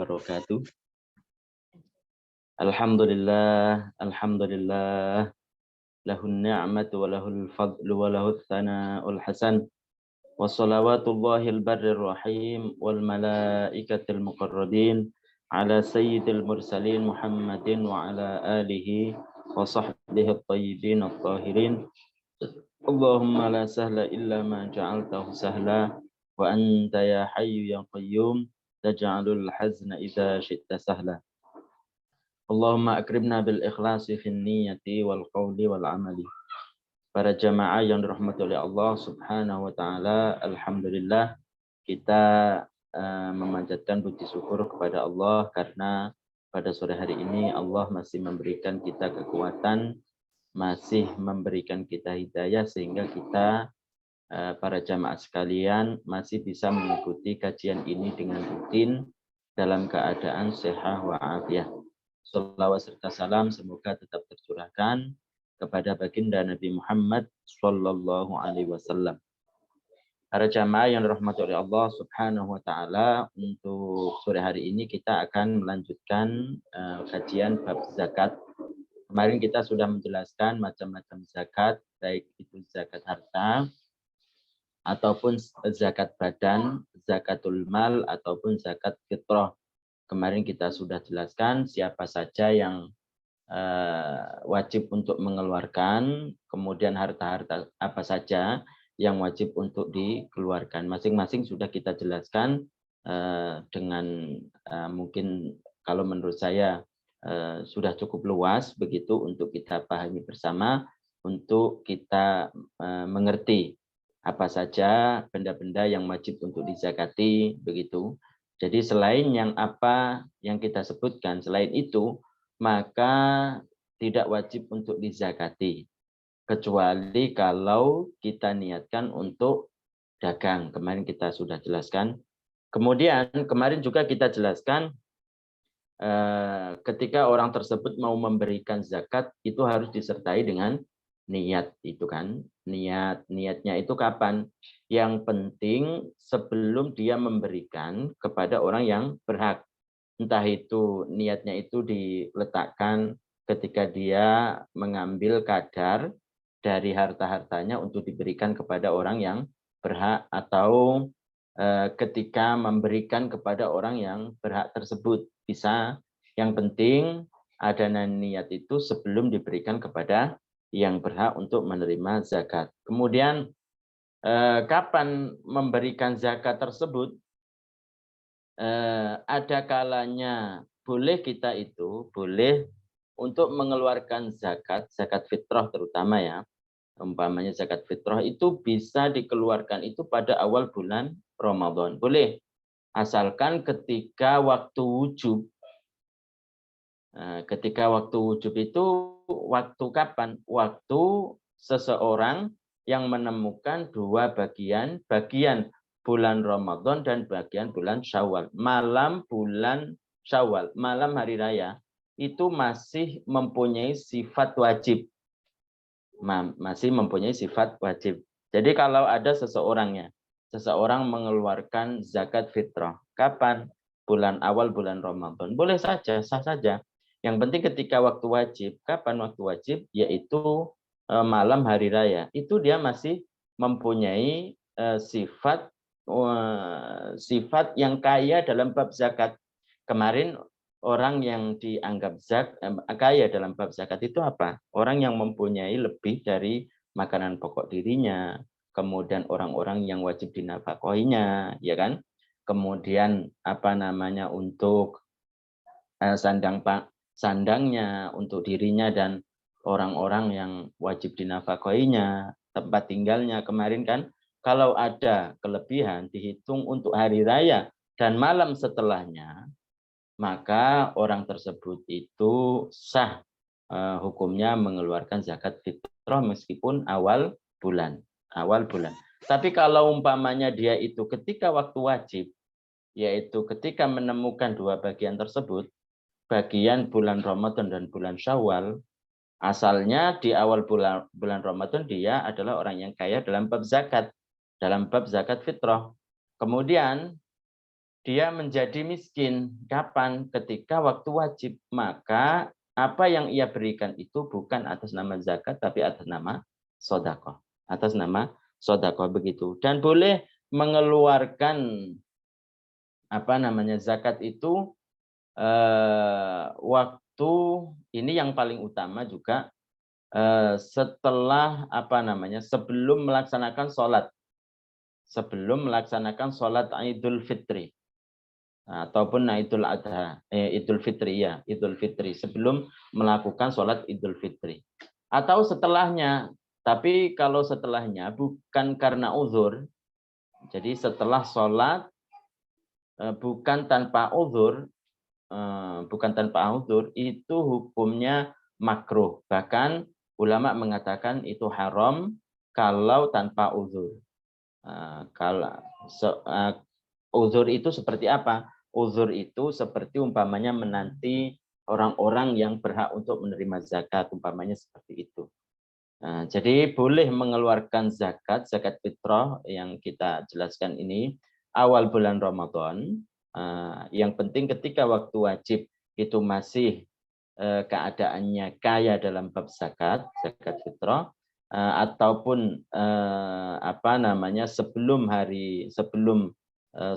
wabarakatuh. Alhamdulillah, lahun ni'matu wa lahul fadlu wa lahul thana'ul hasan. Wa salawatullahil barrir rahim wal malaikatil muqarrabin ala sayyidil mursalin Muhammadin wa ala alihi wa sahbihi at-tayyibin at-tahirin. Allahumma la sahla illa ma ja'altahu sahla wa anta ya hayyu ya qayyum taj'alul hazna idza syi'ta sahla. Allahumma akrimna bil ikhlasi fin niyati wal qawli wal amali. Para jamaah yang dirahmati oleh Allah Subhanahu wa taala, alhamdulillah kita memanjatkan puji syukur kepada Allah karena pada sore hari ini Allah masih memberikan kita kekuatan, masih memberikan kita hidayah sehingga kita para jamaah sekalian masih bisa mengikuti kajian ini dengan rutin dalam keadaan sehat wa afiat. Salawat serta salam semoga tetap tercurahkan kepada baginda Nabi Muhammad sallallahu alaihi wasallam. Para jamaah yang dirahmati oleh Allah Subhanahu wa taala, untuk sore hari ini kita akan melanjutkan kajian bab zakat. Kemarin kita sudah menjelaskan macam-macam zakat, baik itu zakat harta ataupun zakat badan, zakatul mal ataupun zakat fitrah. Kemarin kita sudah jelaskan siapa saja yang wajib untuk mengeluarkan, kemudian harta-harta apa saja yang wajib untuk dikeluarkan. Masing-masing sudah kita jelaskan dengan mungkin kalau menurut saya sudah cukup luas begitu untuk kita pahami bersama, untuk kita mengerti apa saja benda-benda yang wajib untuk dizakati begitu. Jadi selain yang apa yang kita sebutkan, selain itu, maka tidak wajib untuk dizakati. Kecuali kalau kita niatkan untuk dagang. Kemarin kita sudah jelaskan. Kemudian kemarin juga kita jelaskan ketika orang tersebut mau memberikan zakat, itu harus disertai dengan niat itu kan. Niatnya itu kapan? Yang penting sebelum dia memberikan kepada orang yang berhak. Entah itu niatnya itu diletakkan ketika dia mengambil kadar dari harta-hartanya untuk diberikan kepada orang yang berhak, atau ketika memberikan kepada orang yang berhak tersebut. Bisa, yang penting ada niat itu sebelum diberikan kepada yang berhak untuk menerima zakat. Kemudian kapan memberikan zakat tersebut? Ada kalanya boleh kita itu boleh untuk mengeluarkan zakat fitrah terutama ya. Umpamanya zakat fitrah itu bisa dikeluarkan itu pada awal bulan Ramadan. Boleh, asalkan ketika waktu wujub. Ketika waktu wujub itu waktu kapan? Waktu seseorang yang menemukan dua bagian bulan Ramadan dan bagian bulan Syawal. Malam bulan Syawal, malam hari raya, itu masih mempunyai sifat wajib. Masih mempunyai sifat wajib. Jadi kalau ada seseorang mengeluarkan zakat fitrah, kapan? Bulan awal bulan Ramadan. Boleh saja, sah saja. Yang penting ketika waktu wajib. Kapan waktu wajib? Yaitu malam hari raya. Itu dia masih mempunyai sifat yang kaya dalam bab zakat. Kemarin orang yang dianggap kaya dalam bab zakat itu apa? Orang yang mempunyai lebih dari makanan pokok dirinya, kemudian orang-orang yang wajib dinafkahinya, ya kan? Kemudian untuk sandangnya untuk dirinya dan orang-orang yang wajib dinafkahinya, tempat tinggalnya. Kemarin kan kalau ada kelebihan dihitung untuk hari raya dan malam setelahnya, maka orang tersebut itu sah hukumnya mengeluarkan zakat fitrah meskipun awal bulan. Tapi kalau umpamanya dia itu ketika waktu wajib, yaitu ketika menemukan dua bagian tersebut, bagian bulan Ramadan dan bulan Syawal, asalnya di awal bulan Ramadan dia adalah orang yang kaya dalam bab zakat fitrah. Kemudian dia menjadi miskin. Kapan? Ketika waktu wajib. Maka apa yang ia berikan itu bukan atas nama zakat, tapi atas nama sodakoh. Atas nama sodakoh begitu. Dan boleh mengeluarkan zakat itu waktu ini yang paling utama juga setelah sebelum melaksanakan sholat Idul Fitri ataupun Idul Adha, Idul Fitri ya, Idul Fitri sebelum melakukan sholat Idul Fitri atau setelahnya. Tapi kalau setelahnya bukan karena uzur, jadi setelah sholat bukan tanpa uzur, itu hukumnya makruh. Bahkan ulama mengatakan itu haram kalau tanpa uzur. Uzur itu seperti apa? Uzur itu seperti umpamanya menanti orang-orang yang berhak untuk menerima zakat, umpamanya seperti itu. Jadi boleh mengeluarkan zakat fitrah yang kita jelaskan ini awal bulan Ramadan. Yang penting ketika waktu wajib itu masih keadaannya kaya dalam bab zakat fitrah, ataupun sebelum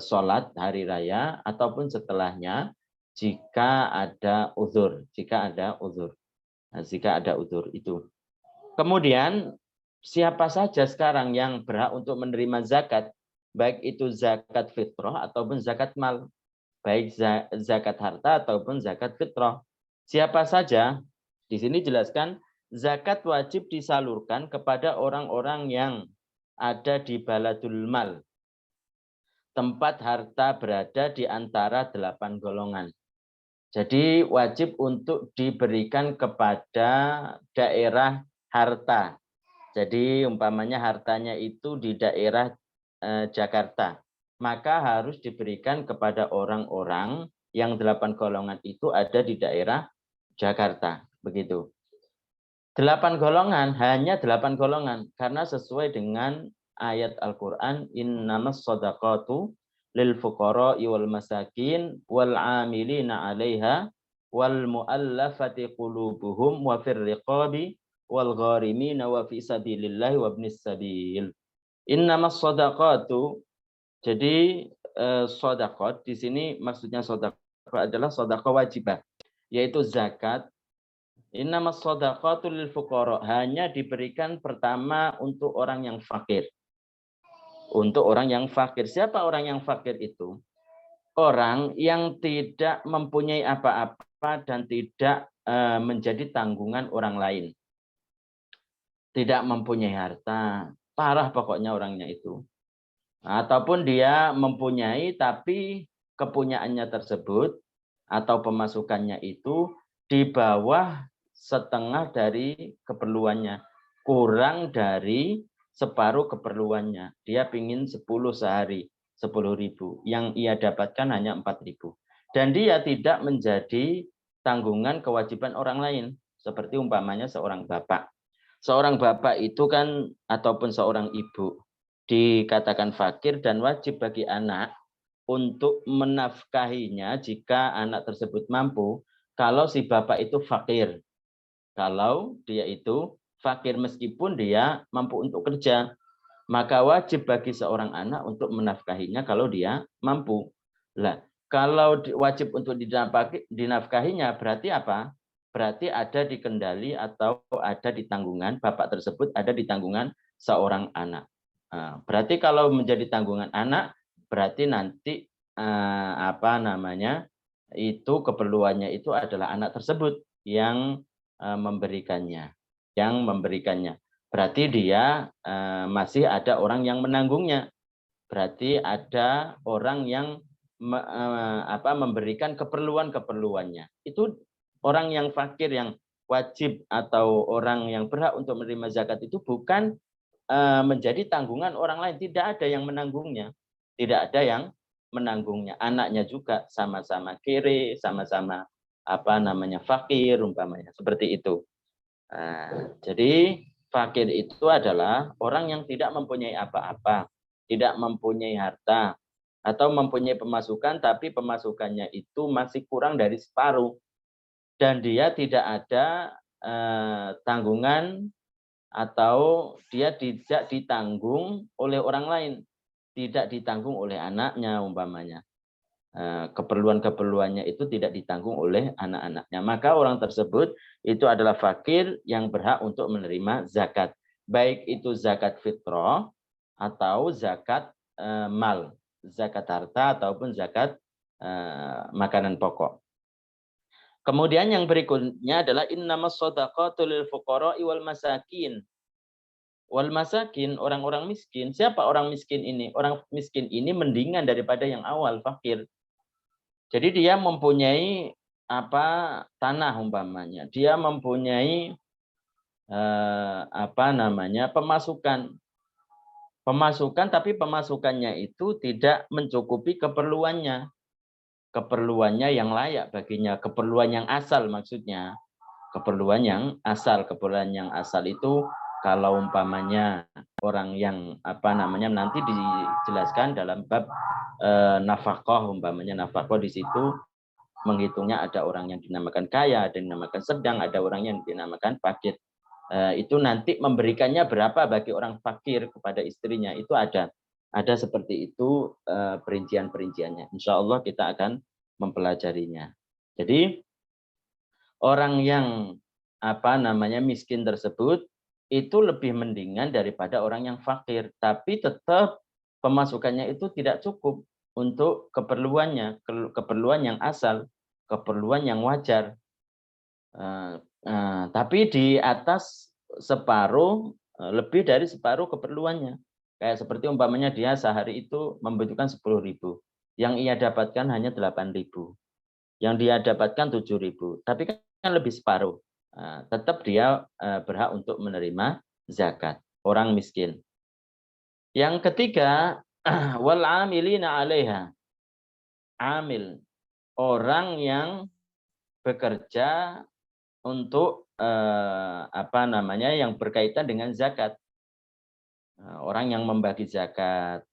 sholat hari raya ataupun setelahnya jika ada uzur itu. Kemudian siapa saja sekarang yang berhak untuk menerima zakat, baik itu zakat fitrah ataupun zakat mal, baik zakat harta ataupun zakat fitrah. Siapa saja? Di sini jelaskan zakat wajib disalurkan kepada orang-orang yang ada di baladul mal, tempat harta berada di antara 8 golongan. Jadi wajib untuk diberikan kepada daerah harta. Jadi umpamanya hartanya itu di daerah Jakarta, maka harus diberikan kepada orang-orang yang 8 golongan itu ada di daerah Jakarta. Begitu. 8 golongan, hanya 8 golongan, karena sesuai dengan ayat Al-Quran, innamas shadaqatu lil fuqara'i wal masakin wal 'amilina 'alaiha wal mu'allafati qulubuhum wa fir riqabi wal gharimina wa fi sabilillahi wa ibnis sabil. Innamas shadaqatu, jadi shadaqat di sini maksudnya shadaqah adalah shadaqah wajibah, yaitu zakat. Innamas shadaqatu lil fuqara, hanya diberikan pertama untuk orang yang fakir. Untuk orang yang fakir. Siapa orang yang fakir itu? Orang yang tidak mempunyai apa-apa dan tidak menjadi tanggungan orang lain. Tidak mempunyai harta, parah pokoknya orangnya itu. Ataupun dia mempunyai tapi kepunyaannya tersebut atau pemasukannya itu di bawah setengah dari keperluannya, kurang dari separuh keperluannya. Dia pingin 10 sehari, 10.000. Yang ia dapatkan hanya 4.000. Dan dia tidak menjadi tanggungan kewajiban orang lain. Seperti umpamanya seorang bapak. Seorang bapak itu kan, ataupun seorang ibu, dikatakan fakir dan wajib bagi anak untuk menafkahinya jika anak tersebut mampu, kalau si bapak itu fakir. Kalau dia itu fakir meskipun dia mampu untuk kerja, maka wajib bagi seorang anak untuk menafkahinya kalau dia mampu. Lah, kalau wajib untuk dinafkahinya berarti apa? Berarti ada di kendali atau ada di tanggungan bapak tersebut, ada di tanggungan seorang anak. Berarti kalau menjadi tanggungan anak, berarti nanti itu keperluannya itu adalah anak tersebut yang memberikannya. Berarti dia masih ada orang yang menanggungnya. Berarti ada orang yang memberikan keperluan-keperluannya. Itu orang yang fakir yang wajib atau orang yang berhak untuk menerima zakat itu bukan menjadi tanggungan orang lain. Tidak ada yang menanggungnya. Tidak ada yang menanggungnya. Anaknya juga sama-sama kere, sama-sama fakir umpamanya. Seperti itu. Jadi fakir itu adalah orang yang tidak mempunyai apa-apa, tidak mempunyai harta, atau mempunyai pemasukan tapi pemasukannya itu masih kurang dari separuh dan dia tidak ada tanggungan atau dia tidak ditanggung oleh orang lain, tidak ditanggung oleh anaknya umpamanya. Keperluan-keperluannya itu tidak ditanggung oleh anak-anaknya. Maka orang tersebut itu adalah fakir yang berhak untuk menerima zakat. Baik itu zakat fitrah atau zakat mal, zakat harta ataupun zakat makanan pokok. Kemudian yang berikutnya adalah innamas shadaqatu lil fuqara'i wal masakin. Wal masakin, orang-orang miskin. Siapa orang miskin ini? Orang miskin ini mendingan daripada yang awal, fakir. Jadi dia mempunyai tanah umpamanya. Dia mempunyai pemasukan. Pemasukan tapi pemasukannya itu tidak mencukupi keperluannya. Keperluannya yang layak baginya, keperluan yang asal maksudnya. Keperluan yang asal itu kalau umpamanya orang yang nanti dijelaskan dalam bab nafkah umpamanya nafkah di situ menghitungnya ada orang yang dinamakan kaya, ada yang dinamakan sedang, ada orang yang dinamakan fakir. Itu nanti memberikannya berapa bagi orang fakir kepada istrinya itu ada seperti itu perincian-perinciannya. Insya Allah kita akan mempelajarinya. Jadi orang yang miskin tersebut itu lebih mendingan daripada orang yang fakir, tapi tetap pemasukannya itu tidak cukup untuk keperluannya, keperluan yang asal, keperluan yang wajar. Tapi di atas separuh, lebih dari separuh keperluannya. Kayak seperti umpamanya dia sehari itu membutuhkan 10.000, yang ia dapatkan hanya 8.000, yang dia dapatkan 7.000, tapi kan lebih separuh. Tetap dia berhak untuk menerima zakat, orang miskin. Yang ketiga, wal amilina 'alaiha. Amil, orang yang bekerja untuk yang berkaitan dengan zakat. Orang yang membagi zakat,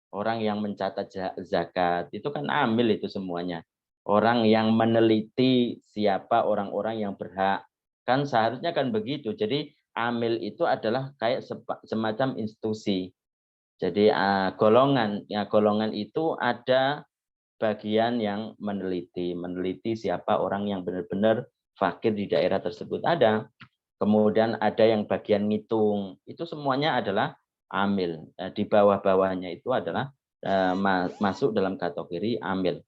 orang yang mencatat zakat, itu kan amil itu semuanya. Orang yang meneliti siapa orang-orang yang berhak. Kan seharusnya kan begitu. Jadi amil itu adalah kayak semacam institusi. Jadi golongan itu ada bagian yang meneliti siapa orang yang benar-benar fakir di daerah tersebut ada. Kemudian ada yang bagian ngitung. Itu semuanya adalah amil. Di bawah-bawahnya itu adalah masuk dalam kategori amil.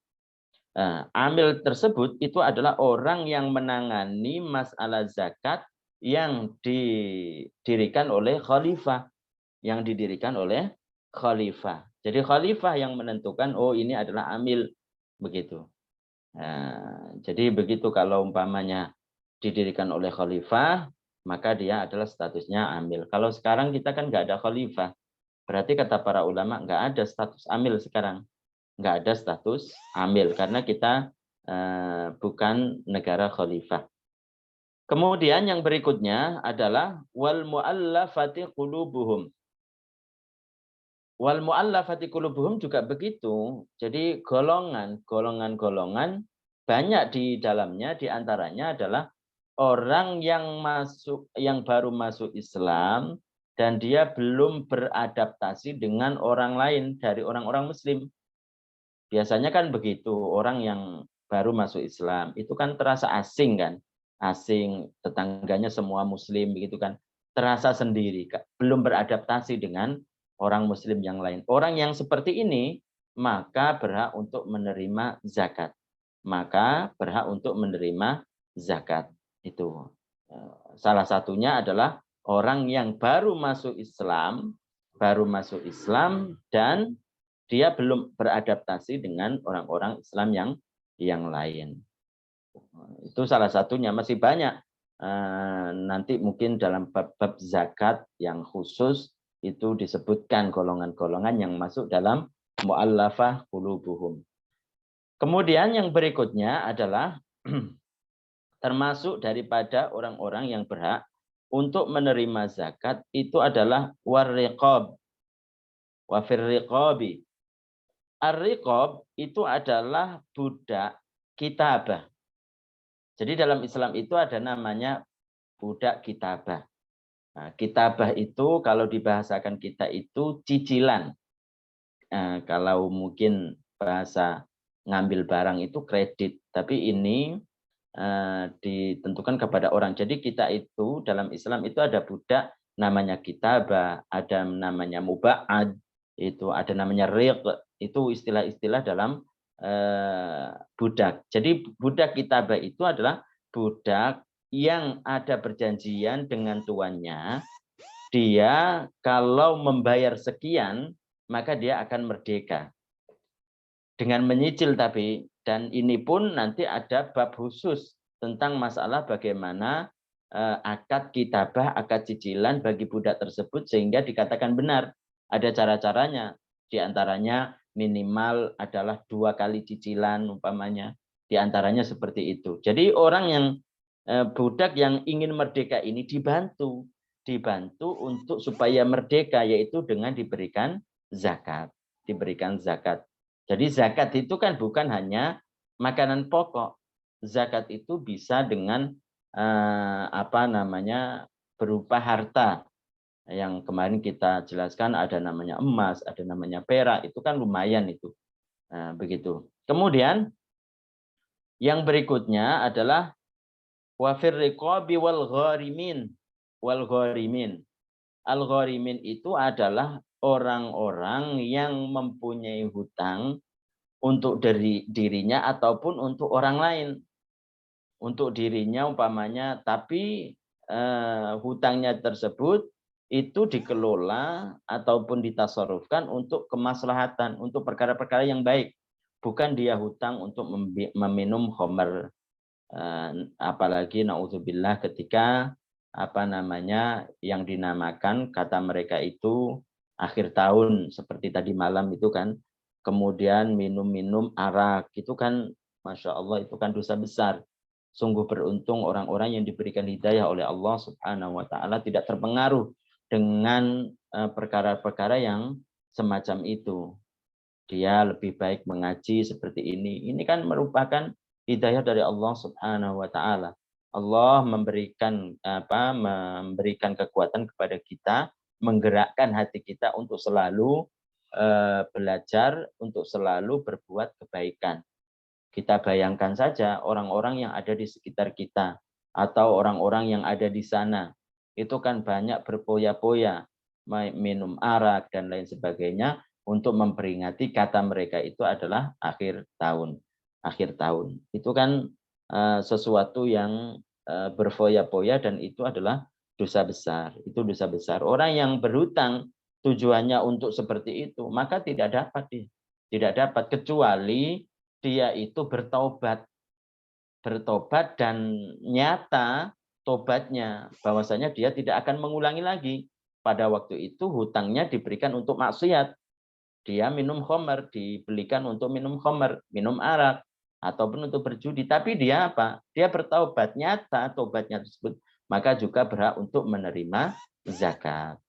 Amil tersebut itu adalah orang yang menangani masalah zakat yang didirikan oleh khalifah. Yang didirikan oleh khalifah. Jadi khalifah yang menentukan, oh ini adalah amil. Begitu. Jadi begitu kalau umpamanya didirikan oleh khalifah, maka dia adalah statusnya amil. Kalau sekarang kita kan nggak ada khalifah. Berarti kata para ulama nggak ada status amil sekarang. Nggak ada status amil karena kita bukan negara khalifah. Kemudian yang berikutnya adalah wal mu'allafati qulubuhum. Wal mu'allafati qulubuhum juga begitu. Jadi golongan banyak di dalamnya, di antaranya adalah orang yang baru masuk Islam dan dia belum beradaptasi dengan orang lain dari orang-orang muslim. Biasanya kan begitu, orang yang baru masuk Islam itu kan terasa asing kan. Asing, tetangganya semua muslim begitu kan. Terasa sendiri, belum beradaptasi dengan orang muslim yang lain. Orang yang seperti ini maka berhak untuk menerima zakat. Maka berhak untuk menerima zakat. Itu. Salah satunya adalah orang yang baru masuk Islam dan dia belum beradaptasi dengan orang-orang Islam yang lain. Itu salah satunya, masih banyak. Nanti mungkin dalam bab zakat yang khusus itu disebutkan golongan-golongan yang masuk dalam mu'allafah qulubuhum. Kemudian yang berikutnya adalah termasuk daripada orang-orang yang berhak untuk menerima zakat itu adalah warriqab wa firriqabi Ar-riqab itu adalah budak kitabah. Jadi dalam Islam itu ada namanya budak kitabah. Nah, kitabah itu kalau dibahasakan kita itu cicilan. Kalau mungkin bahasa ngambil barang itu kredit, tapi ini ditentukan kepada orang. Jadi kita itu dalam Islam itu ada budak namanya kitabah, ada namanya muba'ad, itu ada namanya riq, itu istilah-istilah dalam budak. Jadi budak kitabah itu adalah budak yang ada perjanjian dengan tuannya, dia kalau membayar sekian maka dia akan merdeka dengan menyicil, tapi dan ini pun nanti ada bab khusus tentang masalah bagaimana akad kitabah, akad cicilan bagi budak tersebut sehingga dikatakan benar. Ada cara-caranya, diantaranya minimal adalah 2 kali cicilan umpamanya, diantaranya seperti itu. Jadi orang yang budak yang ingin merdeka ini dibantu untuk supaya merdeka, yaitu dengan diberikan zakat, Jadi zakat itu kan bukan hanya makanan pokok. Zakat itu bisa dengan berupa harta. Yang kemarin kita jelaskan ada namanya emas, ada namanya perak, itu kan lumayan itu. Begitu. Kemudian yang berikutnya adalah wafir riqabi wal gharimin. Al-gharimin itu adalah orang-orang yang mempunyai hutang untuk dirinya ataupun untuk orang lain. Untuk dirinya umpamanya, tapi hutangnya tersebut itu dikelola ataupun ditasarufkan untuk kemaslahatan, untuk perkara-perkara yang baik. Bukan dia hutang untuk meminum khamr. Apalagi naudzubillah ketika yang dinamakan kata mereka itu akhir tahun seperti tadi malam itu kan, kemudian minum-minum arak, itu kan Masya Allah itu kan dosa besar. Sungguh beruntung orang-orang yang diberikan hidayah oleh Allah Subhanahu wa Ta'ala tidak terpengaruh dengan perkara-perkara yang semacam itu. Dia lebih baik mengaji seperti ini. Ini kan merupakan hidayah dari Allah Subhanahu wa Ta'ala. Allah memberikan kekuatan kepada kita, menggerakkan hati kita untuk selalu belajar, untuk selalu berbuat kebaikan. Kita bayangkan saja orang-orang yang ada di sekitar kita atau orang-orang yang ada di sana, itu kan banyak berpoya-poya, minum arak dan lain sebagainya untuk memperingati kata mereka itu adalah akhir tahun. Akhir tahun itu kan sesuatu yang berfoya-foya dan itu adalah dosa besar. Itu dosa besar. Orang yang berhutang tujuannya untuk seperti itu, maka tidak dapat kecuali dia itu bertobat dan nyata tobatnya bahwasanya dia tidak akan mengulangi lagi. Pada waktu itu hutangnya diberikan untuk maksiat. Dia minum khamr, dibelikan untuk minum khamr, minum arak ataupun untuk berjudi, tapi dia apa? Dia bertaubat, nyata tobatnya tersebut, maka juga berhak untuk menerima zakat.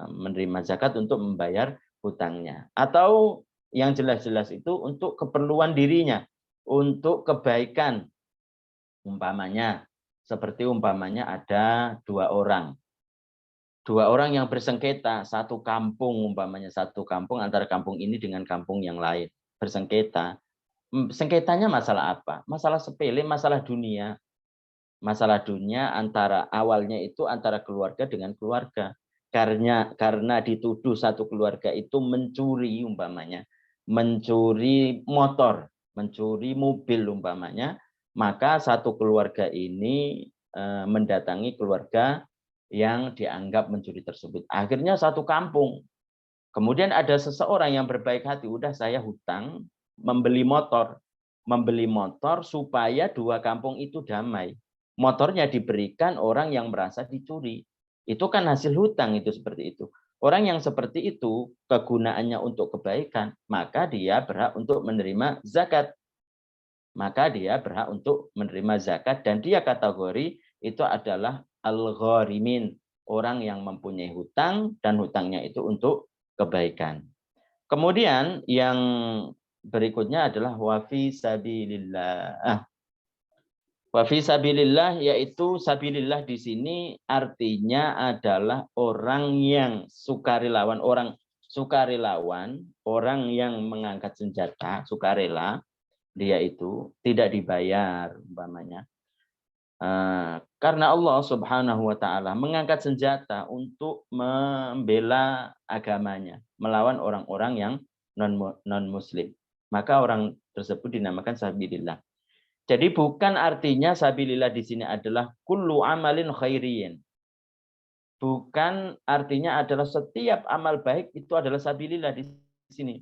Menerima zakat untuk membayar hutangnya. Atau yang jelas-jelas itu untuk keperluan dirinya, untuk kebaikan. Seperti umpamanya ada dua orang yang bersengketa, satu kampung antara kampung ini dengan kampung yang lain bersengketa. Sengketanya masalah apa? Masalah sepele, masalah dunia antara awalnya itu antara keluarga dengan keluarga. Karena dituduh satu keluarga itu mencuri motor, mencuri mobil umpamanya, maka satu keluarga ini mendatangi keluarga yang dianggap mencuri tersebut. Akhirnya satu kampung. Kemudian ada seseorang yang berbaik hati, udah saya hutang membeli motor supaya dua kampung itu damai. Motornya diberikan orang yang merasa dicuri. Itu kan hasil hutang itu seperti itu. Orang yang seperti itu kegunaannya untuk kebaikan, maka dia berhak untuk menerima zakat. Dan dia kategori itu adalah al-gharimin, orang yang mempunyai hutang dan hutangnya itu untuk kebaikan. Kemudian yang berikutnya adalah wa fi sabilillah. Wa fi sabilillah, yaitu sabilillah di sini artinya adalah orang yang sukarelawan, orang yang mengangkat senjata, sukarela, dia itu tidak dibayar umpamanya. Karena Allah Subhanahu wa taala mengangkat senjata untuk membela agamanya, melawan orang-orang yang non muslim. Maka orang tersebut dinamakan sabilillah. Jadi bukan artinya sabilillah di sini adalah kullu amalin khairin. Bukan artinya adalah setiap amal baik itu adalah sabilillah di sini.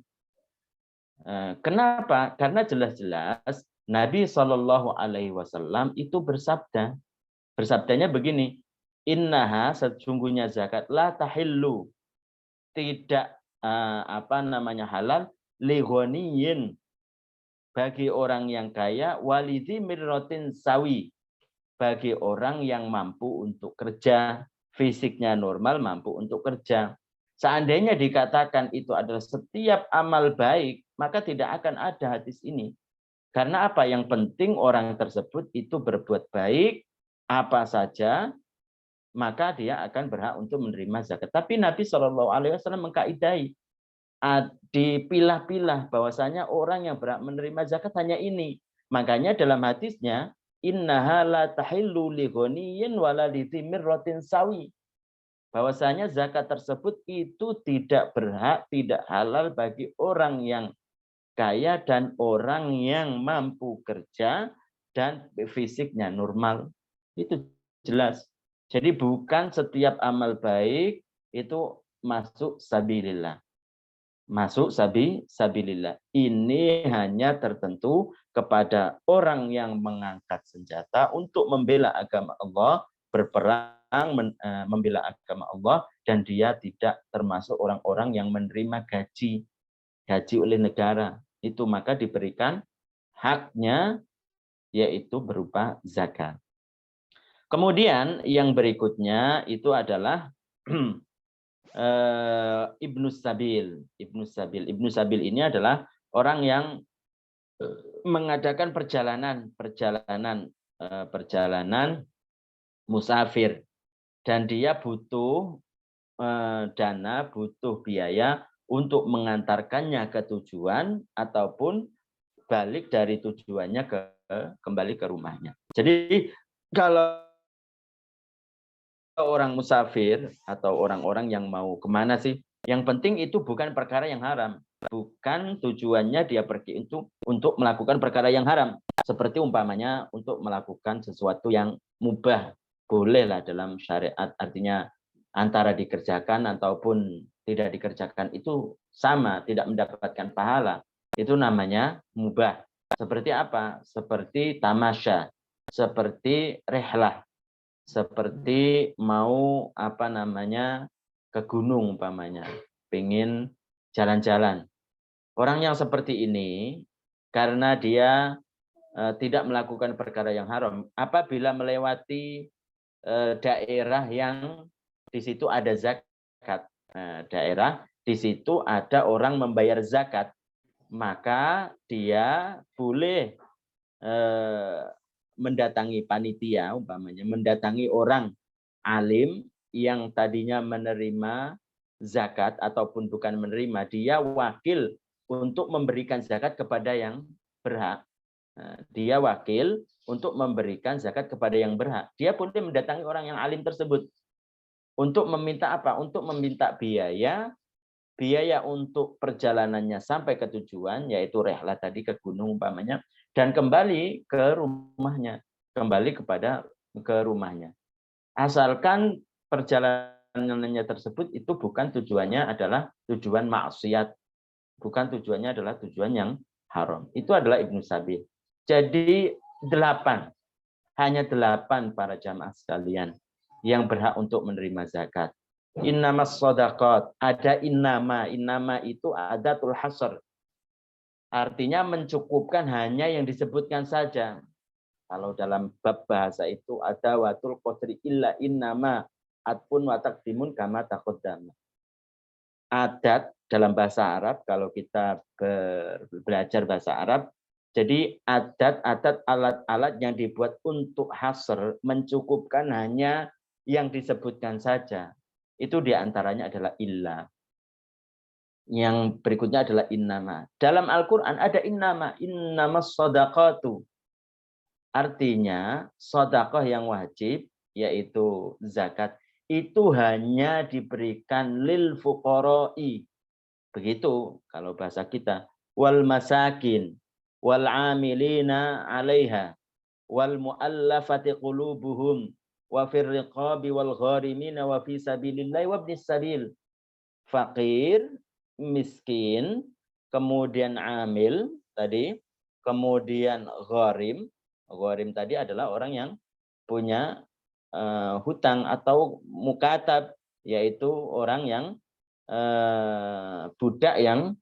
Kenapa? Karena jelas-jelas Nabi Shallallahu Alaihi Wasallam itu bersabdanya begini, innaha, sesungguhnya zakat la tahillu, tidak halal lighoniyin, bagi orang yang kaya, walidhi mirrotin sawi, bagi orang yang mampu untuk kerja, fisiknya normal, mampu untuk kerja. Seandainya dikatakan itu adalah setiap amal baik, maka tidak akan ada hadis ini. Karena apa? Yang penting orang tersebut itu berbuat baik, apa saja, maka dia akan berhak untuk menerima zakat. Tapi Nabi SAW mengkaidai, dipilah-pilah bahwasanya orang yang berhak menerima zakat hanya ini. Makanya dalam hadisnya, innaha la tahillu li ghaniyin wala li dhimirratin sawi. Bahwasanya zakat tersebut itu tidak berhak, tidak halal bagi orang yang kaya dan orang yang mampu kerja dan fisiknya normal. Itu jelas. Jadi bukan setiap amal baik itu masuk sabilillah. Masuk sabilillah. Ini hanya tertentu kepada orang yang mengangkat senjata untuk membela agama Allah, berperang membela agama Allah, dan dia tidak termasuk orang-orang yang menerima gaji oleh negara. Itu maka diberikan haknya, yaitu berupa zakat. Kemudian yang berikutnya itu adalah Ibnu Sabil. Ibnu Sabil ini adalah orang yang mengadakan perjalanan musafir, dan dia butuh dana, butuh biaya untuk mengantarkannya ke tujuan ataupun balik dari tujuannya kembali ke rumahnya. Jadi kalau orang musafir atau orang-orang yang mau kemana sih, yang penting itu bukan perkara yang haram, bukan tujuannya dia pergi untuk melakukan perkara yang haram, seperti umpamanya untuk melakukan sesuatu yang mubah, bolehlah dalam syariat, artinya antara dikerjakan ataupun tidak dikerjakan itu sama, tidak mendapatkan pahala, itu namanya mubah. Seperti apa? Seperti tamasya, seperti rehlah, seperti mau ke gunung umpamanya, pengen jalan-jalan. Orang yang seperti ini karena dia tidak melakukan perkara yang haram, apabila melewati daerah yang di situ ada zakat, daerah di situ ada orang membayar zakat, maka dia boleh mendatangi panitia, umpamanya mendatangi orang alim yang tadinya menerima zakat ataupun bukan menerima, dia wakil untuk memberikan zakat kepada yang berhak. Dia wakil untuk memberikan zakat kepada yang berhak. Dia boleh mendatangi orang yang alim tersebut untuk meminta apa? Untuk meminta biaya untuk perjalanannya sampai ke tujuan, yaitu rehlah tadi, ke gunung umpamanya, dan kembali ke rumahnya, ke rumahnya. Asalkan perjalanannya tersebut itu bukan tujuannya adalah tujuan maksiat, bukan tujuannya adalah tujuan yang haram. Itu adalah Ibnu Sabil. Jadi 8, hanya 8 para jamaah sekalian yang berhak untuk menerima zakat. Innamas shadaqat, ada innama itu adatul hasr, artinya mencukupkan hanya yang disebutkan saja. Kalau dalam bab bahasa itu ada watul qadri illa innama atpun wa taqdimun kama taqaddama. Adat dalam bahasa Arab, kalau kita belajar bahasa Arab, jadi adat-adat alat-alat yang dibuat untuk hasr mencukupkan hanya yang disebutkan saja. Itu diantaranya adalah illa. Yang berikutnya adalah innama. Dalam Al-Quran ada innama shadaqatu. Artinya sedekah yang wajib, yaitu zakat, itu hanya diberikan lil fuqara'i. Begitu kalau bahasa kita. Wal masakin, wal amilina 'alaiha, wal mu'allafati qulubuhum, wa fir riqabi wal gharimina wa fi sabilillahi wa ibnis sabil. Fakir, miskin, kemudian amil tadi, kemudian gharim. Gharim tadi adalah orang yang punya hutang atau mukatab, yaitu orang yang budak yang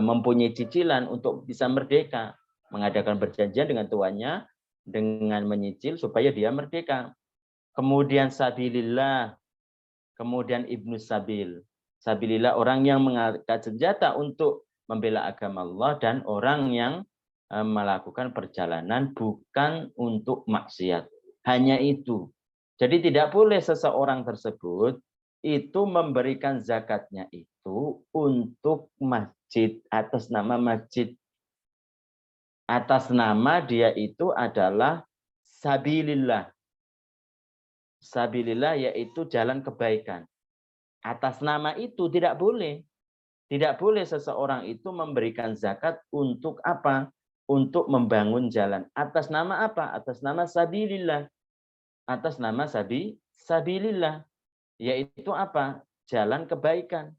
mempunyai cicilan untuk bisa merdeka, mengadakan perjanjian dengan tuannya dengan menyicil supaya dia merdeka. Kemudian sabilillah, kemudian ibnu sabil. Sabilillah orang yang mengangkat senjata untuk membela agama Allah, dan orang yang melakukan perjalanan bukan untuk maksiat. Hanya itu. Jadi tidak boleh seseorang tersebut itu memberikan zakatnya itu untuk masjid, atas nama masjid. Atas nama dia itu adalah sabilillah. Sabilillah yaitu jalan kebaikan. Atas nama itu tidak boleh. Tidak boleh seseorang itu memberikan zakat untuk apa? Untuk membangun jalan. Atas nama apa? Atas nama sabilillah. Atas nama sabilillah. Yaitu apa? Jalan kebaikan.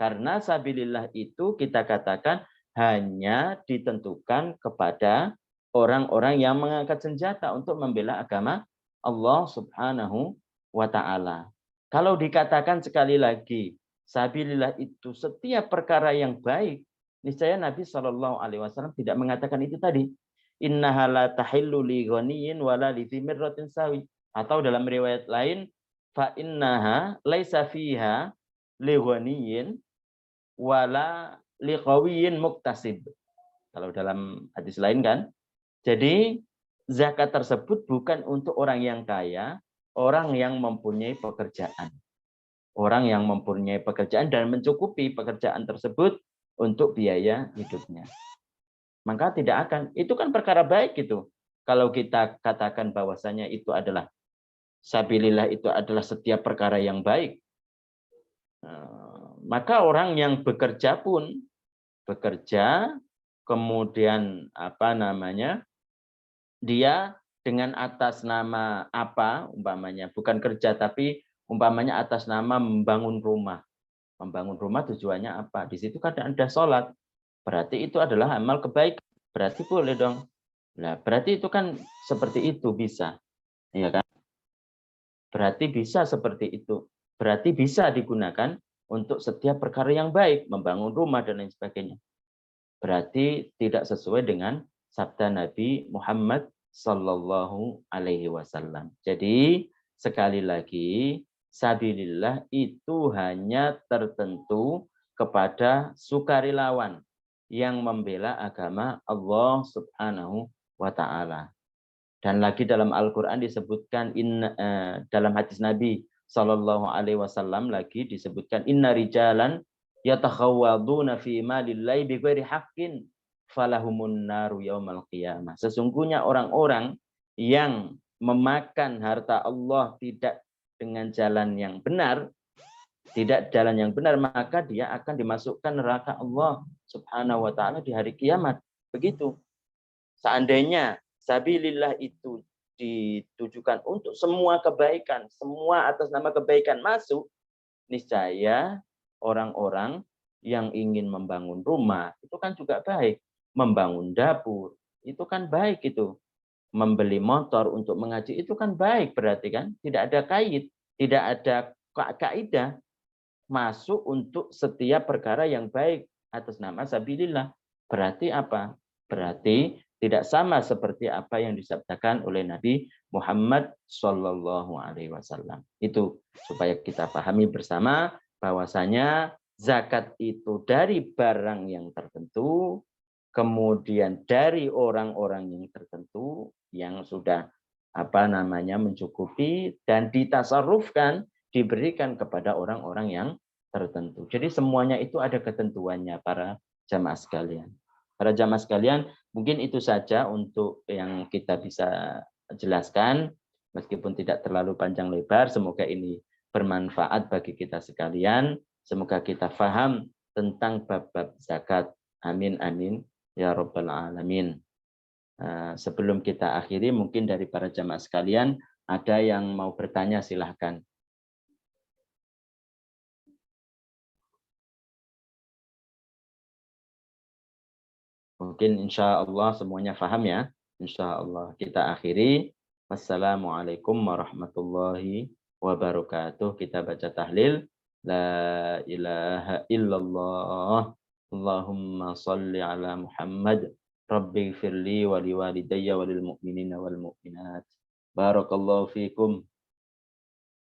Karena sabilillah itu kita katakan hanya ditentukan kepada orang-orang yang mengangkat senjata untuk membela agama Allah Subhanahu wa ta'ala. Kalau dikatakan sekali lagi, sabilillah itu setiap perkara yang baik, niscaya Nabi SAW tidak mengatakan itu tadi. Innaha la tahillu li ghaniyin wala li dhimirratin sawi. Atau dalam riwayat lain, fa innaha laisa fiha li ghaniyin wala li qawiyin muktasib. Kalau dalam hadis lain kan. Jadi zakat tersebut bukan untuk orang yang kaya, orang yang mempunyai pekerjaan. Orang yang mempunyai pekerjaan dan mencukupi pekerjaan tersebut untuk biaya hidupnya. Maka tidak akan, itu kan perkara baik itu. Kalau kita katakan bahwasanya itu adalah sabilillah, itu adalah setiap perkara yang baik. Maka orang yang bekerja pun bekerja, kemudian dia dengan atas nama apa umpamanya, bukan kerja tapi umpamanya atas nama membangun rumah. Membangun rumah tujuannya apa? Di situ kan ada sholat. Berarti itu adalah amal kebaikan. Berarti boleh dong. Nah, berarti itu kan seperti itu bisa. Iya kan? Berarti bisa seperti itu. Berarti bisa digunakan untuk setiap perkara yang baik, membangun rumah dan lain sebagainya. Berarti tidak sesuai dengan sabda Nabi Muhammad Sallallahu Alaihi Wasallam. Jadi sekali lagi, sabilillah itu hanya tertentu kepada sukarelawan yang membela agama Allah Subhanahu wa Ta'ala. Dan lagi dalam Al-Quran disebutkan dalam hadis Nabi Sallallahu Alaihi Wasallam lagi disebutkan inna rijalan yatakhawaduna fi malillahi bighairi haqqin falahumun naru yaumal qiyamah. Sesungguhnya orang-orang yang memakan harta Allah tidak dengan jalan yang benar, maka dia akan dimasukkan neraka Allah Subhanahu wa Ta'ala di hari kiamat. Begitu. Seandainya sabilillah itu ditujukan untuk semua kebaikan, semua atas nama kebaikan masuk, niscaya orang-orang yang ingin membangun rumah itu kan juga baik, membangun dapur itu kan baik, itu membeli motor untuk mengaji itu kan baik, berarti kan tidak ada kait, tidak ada kaidah, masuk untuk setiap perkara yang baik atas nama sabilillah. Berarti apa? Berarti tidak sama seperti apa yang disabdakan oleh Nabi Muhammad Sallallahu Alaihi Wasallam. Itu supaya kita pahami bersama bahwasanya zakat itu dari barang yang tertentu, kemudian dari orang-orang yang tertentu yang sudah mencukupi dan ditasarrufkan, diberikan kepada orang-orang yang tertentu. Jadi semuanya itu ada ketentuannya para jamaah sekalian. Para jamaah sekalian, mungkin itu saja untuk yang kita bisa jelaskan, meskipun tidak terlalu panjang lebar. Semoga ini bermanfaat bagi kita sekalian. Semoga kita faham tentang bab-bab zakat. Amin, amin. Ya Rabbal Alamin. Sebelum kita akhiri, mungkin dari para jamaah sekalian, ada yang mau bertanya, silahkan. Mungkin insya Allah semuanya paham ya. Insya Allah kita akhiri. Wassalamualaikum warahmatullahi wabarakatuh. Kita baca tahlil. La ilaha illallah. Allahumma salli ala Muhammad. Rabbi firli wa liwalidayya wa lil mu'minina wal mu'minat. Barakallahu fikum.